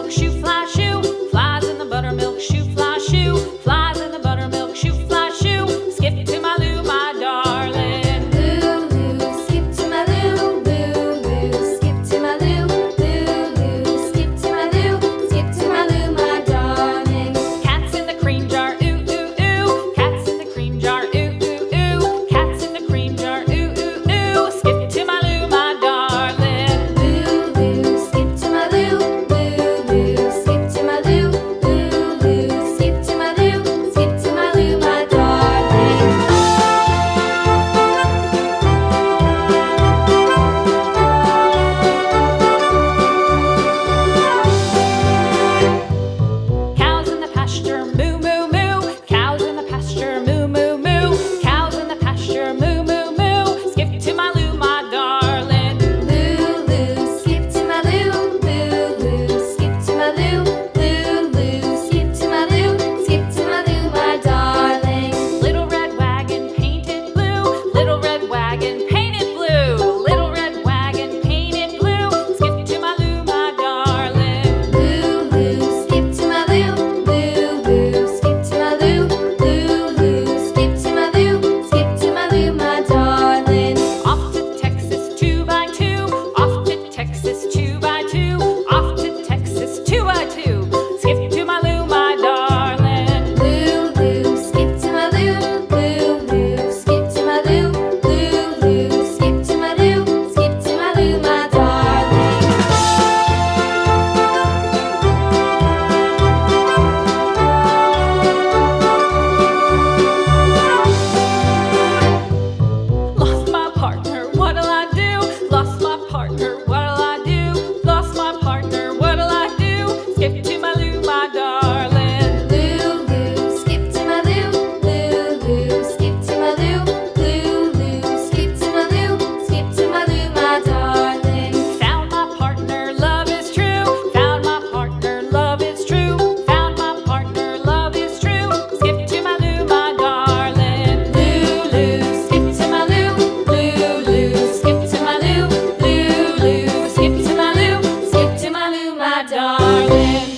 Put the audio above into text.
buttermilk shoe, fly shoe. Flies in the buttermilk shoe, fly shoe. Flies in the buttermilk shoe, fly shoe. Skip to my Lou, my darling. Lou, skip to my Lou, Lou, skip to my Lou, Lou, skip to my Lou, skip to my Lou, my darling. Cats in the cream jar, ooh, ooh, ooh. Cats in the cream jar, ooh, ooh, ooh. Cats in the cream jar, ooh, ooh, ooh. Skip to my Lou, my darling. Lou, skip to my Lou, Lou, skip to my Lou, Lou, skip to my Lou, skip to my Lou, my darling. Cows in the pasture, moo, moo, moo. Cows in the pasture, moo, moo, moo. Cows in the pasture, moo, moo, moo. Skip to my Lou, my darling. Lou, skip to my Lou, Lou, skip to my Lou, Lou, skip to my Lou, skip to my Lou, my darling. Little red wagon painted blue. Little red wagon painted blue. Little red wagon painted blue. Skip to my Lou, my darling. Lou, skip to my Lou, Lou, skip to my Lou, Lou, skip to my Lou, skip to my Lou, my darling. Off to Texas 2x2. Off to Texas 2x2. Off to Texas 2x2. Skip to my Lou, my darling. Lou, skip to my Lou, Lou, skip to my Lou, Lou, skip to my Lou, skip to my Lou, my darling. Lost my partner, what'll I do? Lost my partner, what'll I do? Lost my partner, what'll I do? Skip to my Lou, my darling. Lou, skip to my Lou, Lou, skip to my Lou, Lou, skip to my Lou, skip to my Lou, my darling. Found my partner, love is true. Found my partner, love is true. Found my partner, love is true. Skip to my Lou, my darling. Lou, skip to my Lou, Lou, skip to my Lou, Lou, skip to my Lou, skip to my Lou, my darling.